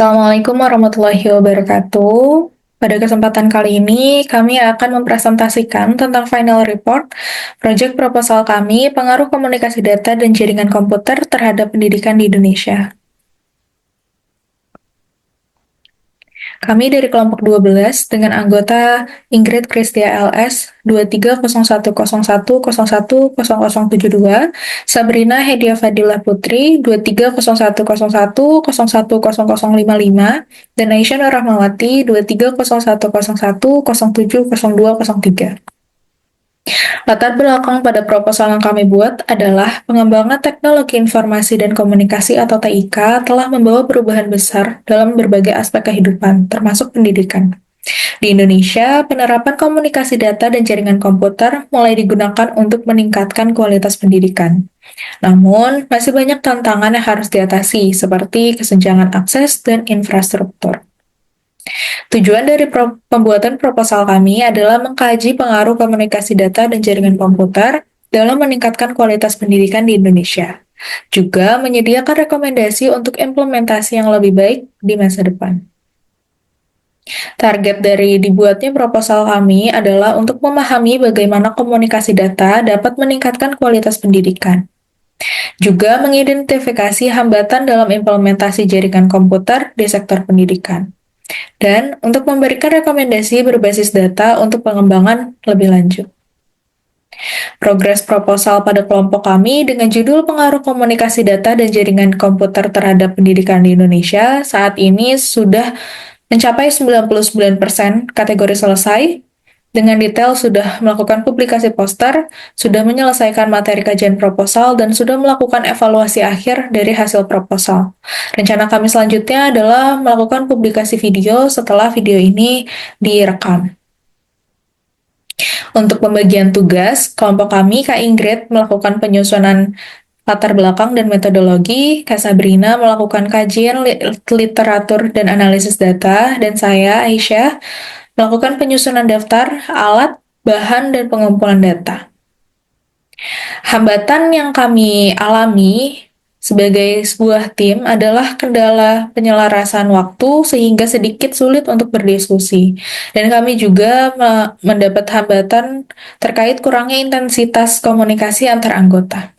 Assalamualaikum warahmatullahi wabarakatuh. Pada kesempatan kali ini, kami akan mempresentasikan tentang final report proyek proposal kami, pengaruh komunikasi data dan jaringan komputer terhadap pendidikan di Indonesia. Kami dari kelompok 12 dengan anggota Ingrid Kristia LS 230101010072, Sabrina Hedia Fadilah Putri 230101010055, dan Aisyah Nur Rahmawati 230101070203. Latar belakang pada proposal yang kami buat adalah pengembangan teknologi informasi dan komunikasi atau TIK telah membawa perubahan besar dalam berbagai aspek kehidupan, termasuk pendidikan. Di Indonesia, penerapan komunikasi data dan jaringan komputer mulai digunakan untuk meningkatkan kualitas pendidikan. Namun, masih banyak tantangan yang harus diatasi, seperti kesenjangan akses dan infrastruktur. Tujuan dari pembuatan proposal kami adalah mengkaji pengaruh komunikasi data dan jaringan komputer dalam meningkatkan kualitas pendidikan di Indonesia. Juga menyediakan rekomendasi untuk implementasi yang lebih baik di masa depan. Target dari dibuatnya proposal kami adalah untuk memahami bagaimana komunikasi data dapat meningkatkan kualitas pendidikan. Juga mengidentifikasi hambatan dalam implementasi jaringan komputer di sektor pendidikan. Dan untuk memberikan rekomendasi berbasis data untuk pengembangan lebih lanjut. Progres proposal pada kelompok kami dengan judul Pengaruh Komunikasi Data dan Jaringan Komputer Terhadap Pendidikan di Indonesia saat ini sudah mencapai 99% kategori selesai, dengan detail sudah melakukan publikasi poster, sudah menyelesaikan materi kajian proposal, dan sudah melakukan evaluasi akhir dari hasil proposal. Rencana kami selanjutnya adalah melakukan publikasi video setelah video ini direkam. Untuk pembagian tugas, kelompok kami, Kak Ingrid, melakukan penyusunan latar belakang dan metodologi, Kak Sabrina melakukan kajian literatur dan analisis data, dan saya, Aisyah, melakukan penyusunan daftar, alat, bahan, dan pengumpulan data. Hambatan yang kami alami sebagai sebuah tim adalah kendala penyelarasan waktu sehingga sedikit sulit untuk berdiskusi. Dan kami juga mendapat hambatan terkait kurangnya intensitas komunikasi antar anggota.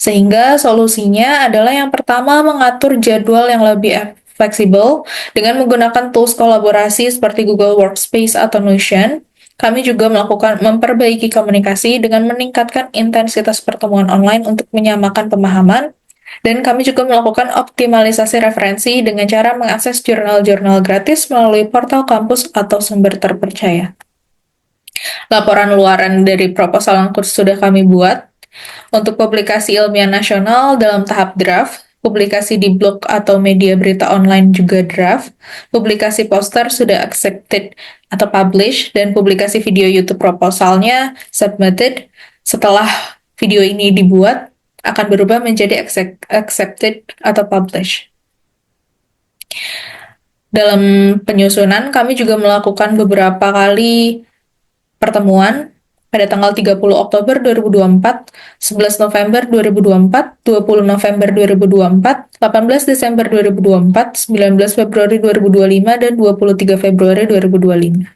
Sehingga solusinya adalah yang pertama mengatur jadwal yang lebih fleksibel dengan menggunakan tools kolaborasi seperti Google Workspace atau Notion. Kami juga memperbaiki komunikasi dengan meningkatkan intensitas pertemuan online untuk menyamakan pemahaman, dan kami juga melakukan optimalisasi referensi dengan cara mengakses jurnal-jurnal gratis melalui portal kampus atau sumber terpercaya. Laporan luaran dari proposal yang sudah kami buat untuk publikasi ilmiah nasional dalam tahap draft, publikasi di blog atau media berita online juga draft, publikasi poster sudah accepted atau publish, dan publikasi video YouTube proposalnya submitted. Setelah video ini dibuat, akan berubah menjadi accepted atau publish. Dalam penyusunan, kami juga melakukan beberapa kali pertemuan pada tanggal 30 Oktober 2024, 11 November 2024, 20 November 2024, 18 Desember 2024, 19 Februari 2025, dan 23 Februari 2025.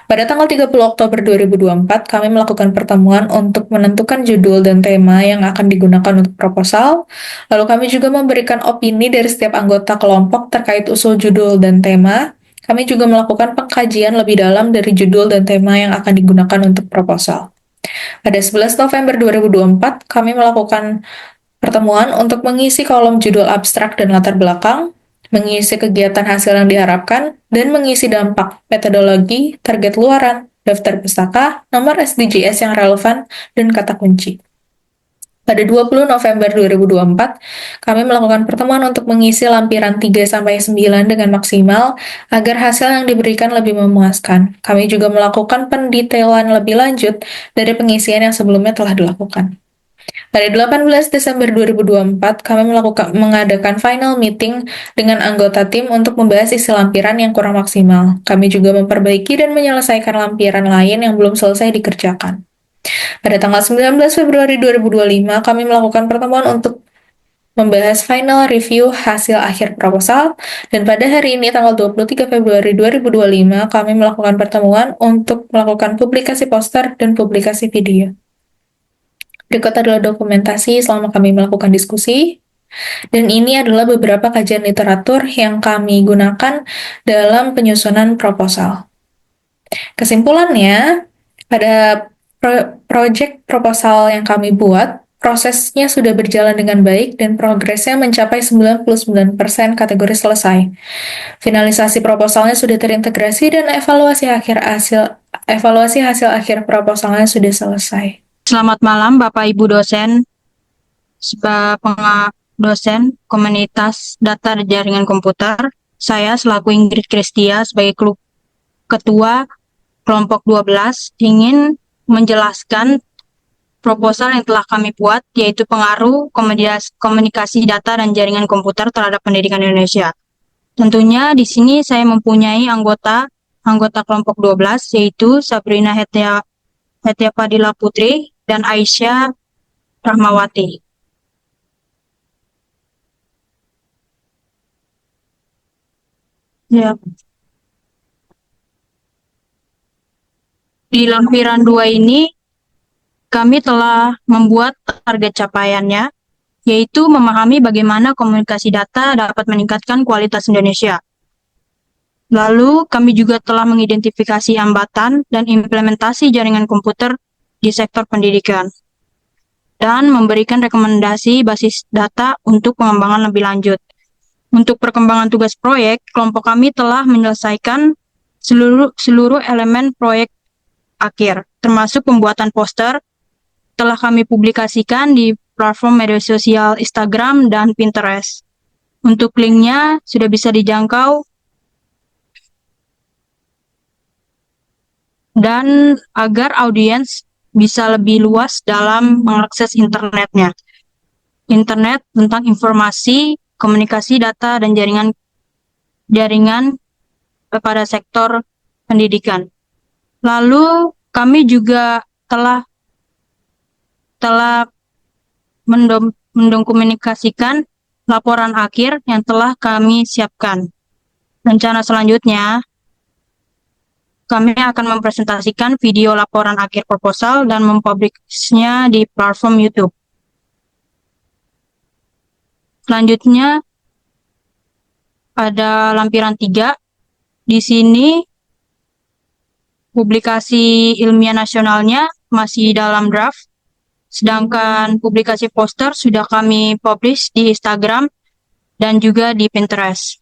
Pada tanggal 30 Oktober 2024, kami melakukan pertemuan untuk menentukan judul dan tema yang akan digunakan untuk proposal. Lalu kami juga memberikan opini dari setiap anggota kelompok terkait usul judul dan tema. Kami juga melakukan pengkajian lebih dalam dari judul dan tema yang akan digunakan untuk proposal. Pada 11 November 2024, kami melakukan pertemuan untuk mengisi kolom judul abstrak dan latar belakang, mengisi kegiatan hasil yang diharapkan, dan mengisi dampak, metodologi, target luaran, daftar pustaka, nomor SDGs yang relevan, dan kata kunci. Pada 20 November 2024, kami melakukan pertemuan untuk mengisi lampiran 3-9 dengan maksimal agar hasil yang diberikan lebih memuaskan. Kami juga melakukan pendetailan lebih lanjut dari pengisian yang sebelumnya telah dilakukan. Pada 18 Desember 2024, kami mengadakan final meeting dengan anggota tim untuk membahas isi lampiran yang kurang maksimal. Kami juga memperbaiki dan menyelesaikan lampiran lain yang belum selesai dikerjakan. Pada tanggal 19 Februari 2025, kami melakukan pertemuan untuk membahas final review hasil akhir proposal, dan pada hari ini tanggal 23 Februari 2025 kami melakukan pertemuan untuk melakukan publikasi poster dan publikasi video. Berikut adalah dokumentasi selama kami melakukan diskusi, dan ini adalah beberapa kajian literatur yang kami gunakan dalam penyusunan proposal. Kesimpulannya, pada proyek proposal yang kami buat, prosesnya sudah berjalan dengan baik dan progresnya mencapai 99% kategori selesai. Finalisasi proposalnya sudah terintegrasi dan evaluasi hasil akhir proposalnya sudah selesai. Selamat malam Bapak Ibu dosen, sebagai dosen komunitas data dan jaringan komputer. Saya selaku Ingrid Kristia sebagai ketua kelompok 12 ingin menjelaskan proposal yang telah kami buat, yaitu pengaruh komunikasi data dan jaringan komputer terhadap pendidikan Indonesia. Tentunya di sini saya mempunyai anggota kelompok 12, yaitu Sabrina Hetia Fadila Putri dan Aisyah Rahmawati. Ya. Di lampiran 2 ini, kami telah membuat target capaiannya, yaitu memahami bagaimana komunikasi data dapat meningkatkan kualitas Indonesia. Lalu, kami juga telah mengidentifikasi hambatan dan implementasi jaringan komputer di sektor pendidikan, dan memberikan rekomendasi basis data untuk pengembangan lebih lanjut. Untuk perkembangan tugas proyek, kelompok kami telah menyelesaikan seluruh elemen proyek akhir, termasuk pembuatan poster, telah kami publikasikan di platform media sosial Instagram dan Pinterest. Untuk linknya sudah bisa dijangkau, dan agar audiens bisa lebih luas dalam mengakses internetnya. Internet tentang informasi, komunikasi data, dan jaringan pada sektor pendidikan. Lalu kami juga telah mendokumentasikan laporan akhir yang telah kami siapkan. Rencana selanjutnya, kami akan mempresentasikan video laporan akhir proposal dan mempublikasinya di platform YouTube. Selanjutnya, ada lampiran 3. Di sini, publikasi ilmiah nasionalnya masih dalam draft, sedangkan publikasi poster sudah kami publish di Instagram dan juga di Pinterest.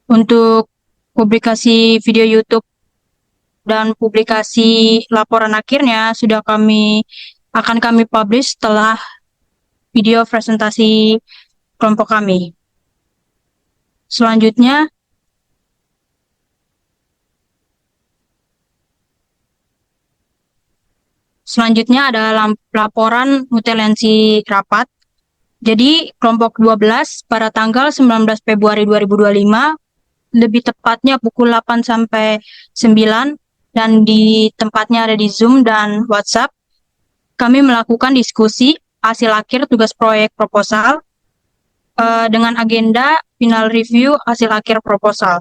Untuk publikasi video YouTube dan publikasi laporan akhirnya akan kami publish setelah video presentasi kelompok kami. Selanjutnya, ada laporan mutelensi rapat. Jadi, kelompok 12 pada tanggal 19 Februari 2025, lebih tepatnya pukul 8 sampai 9, dan di tempatnya ada di Zoom dan WhatsApp, kami melakukan diskusi hasil akhir tugas proyek proposal dengan agenda final review hasil akhir proposal.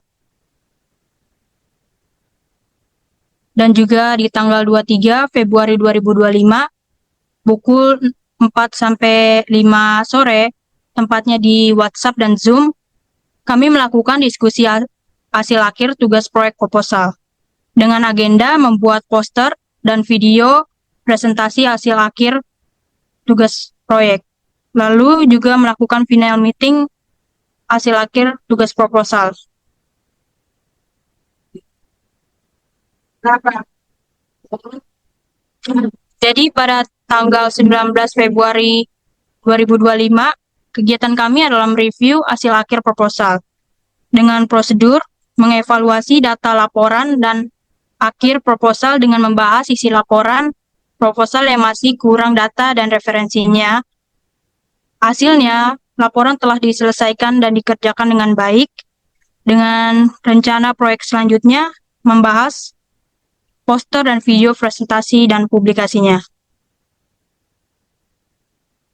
Dan juga di tanggal 23 Februari 2025, pukul 4 sampai 5 sore, tempatnya di WhatsApp dan Zoom, kami melakukan diskusi hasil akhir tugas proyek proposal dengan agenda membuat poster dan video presentasi hasil akhir tugas proyek. Lalu juga melakukan final meeting hasil akhir tugas proposal. Jadi pada tanggal 19 Februari 2025, kegiatan kami adalah mereview hasil akhir proposal dengan prosedur mengevaluasi data laporan dan akhir proposal dengan membahas isi laporan proposal yang masih kurang data dan referensinya. Hasilnya, laporan telah diselesaikan dan dikerjakan dengan baik, dengan rencana proyek selanjutnya membahas poster dan video presentasi dan publikasinya.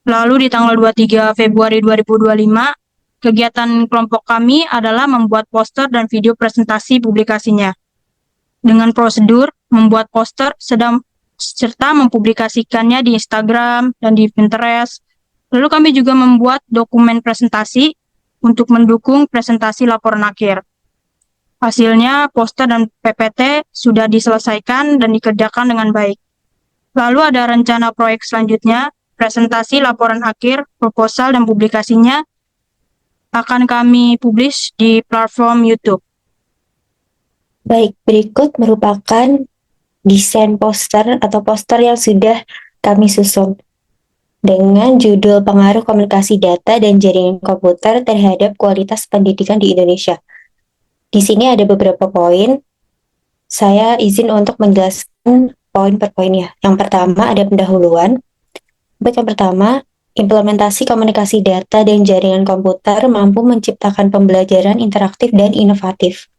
Lalu di tanggal 23 Februari 2025, kegiatan kelompok kami adalah membuat poster dan video presentasi publikasinya. Dengan prosedur membuat poster serta mempublikasikannya di Instagram dan di Pinterest. Lalu kami juga membuat dokumen presentasi untuk mendukung presentasi laporan akhir. Hasilnya, poster dan PPT sudah diselesaikan dan dikerjakan dengan baik. Lalu ada rencana proyek selanjutnya, presentasi laporan akhir, proposal, dan publikasinya akan kami publish di platform YouTube. Baik, berikut merupakan desain poster atau poster yang sudah kami susun dengan judul Pengaruh Komunikasi Data dan Jaringan Komputer terhadap Kualitas Pendidikan di Indonesia. Di sini ada beberapa poin. Saya izin untuk menjelaskan poin per poinnya. Yang pertama ada pendahuluan. Yang pertama, implementasi komunikasi data dan jaringan komputer mampu menciptakan pembelajaran interaktif dan inovatif.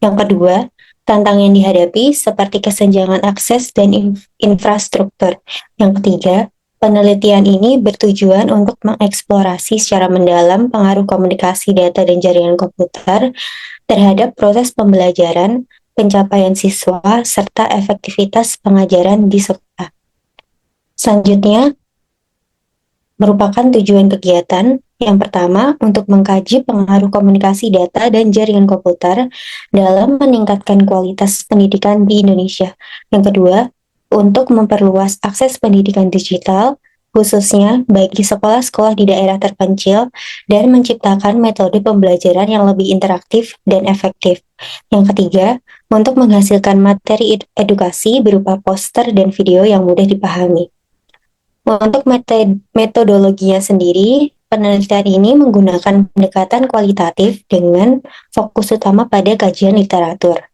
Yang kedua, tantangan yang dihadapi seperti kesenjangan akses dan infrastruktur. Yang ketiga, penelitian ini bertujuan untuk mengeksplorasi secara mendalam pengaruh komunikasi data dan jaringan komputer terhadap proses pembelajaran, pencapaian siswa, serta efektivitas pengajaran di sekolah. Selanjutnya, merupakan tujuan kegiatan. Yang pertama, untuk mengkaji pengaruh komunikasi data dan jaringan komputer dalam meningkatkan kualitas pendidikan di Indonesia. Yang kedua, untuk memperluas akses pendidikan digital, khususnya bagi sekolah-sekolah di daerah terpencil, dan menciptakan metode pembelajaran yang lebih interaktif dan efektif. Yang ketiga, untuk menghasilkan materi edukasi berupa poster dan video yang mudah dipahami. Untuk metodologinya sendiri, penelitian ini menggunakan pendekatan kualitatif dengan fokus utama pada kajian literatur.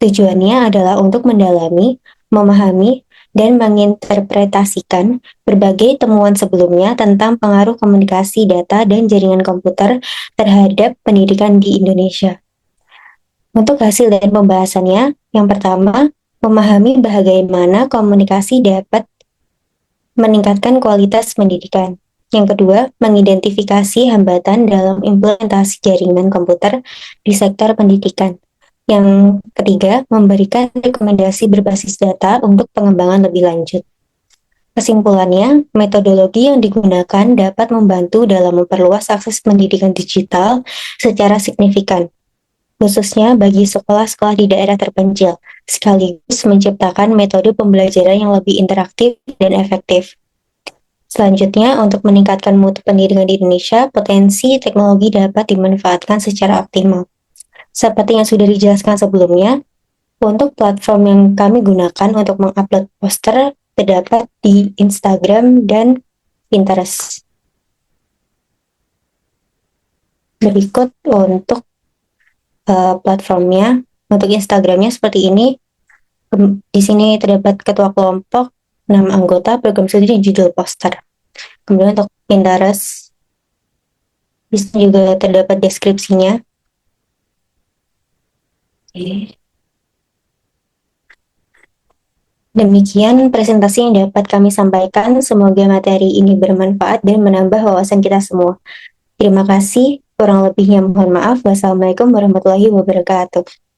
Tujuannya adalah untuk mendalami, memahami, dan menginterpretasikan berbagai temuan sebelumnya tentang pengaruh komunikasi data dan jaringan komputer terhadap pendidikan di Indonesia. Untuk hasil dan pembahasannya, yang pertama, memahami bagaimana komunikasi dapat meningkatkan kualitas pendidikan. Yang kedua, mengidentifikasi hambatan dalam implementasi jaringan komputer di sektor pendidikan. Yang ketiga, memberikan rekomendasi berbasis data untuk pengembangan lebih lanjut. Kesimpulannya, metodologi yang digunakan dapat membantu dalam memperluas akses pendidikan digital secara signifikan, khususnya bagi sekolah-sekolah di daerah terpencil, sekaligus menciptakan metode pembelajaran yang lebih interaktif dan efektif. Selanjutnya, untuk meningkatkan mutu pendidikan di Indonesia, potensi teknologi dapat dimanfaatkan secara optimal. Seperti yang sudah dijelaskan sebelumnya, untuk platform yang kami gunakan untuk mengupload poster terdapat di Instagram dan Pinterest. Berikut untuk platformnya. Untuk Instagramnya seperti ini. Di sini terdapat ketua kelompok, nama anggota, program studi, dan judul poster. Kemudian untuk Pinterest, di sini juga terdapat deskripsinya. Demikian presentasi yang dapat kami sampaikan. Semoga materi ini bermanfaat dan menambah wawasan kita semua. Terima kasih. Kurang lebihnya mohon maaf. Wassalamualaikum warahmatullahi wabarakatuh.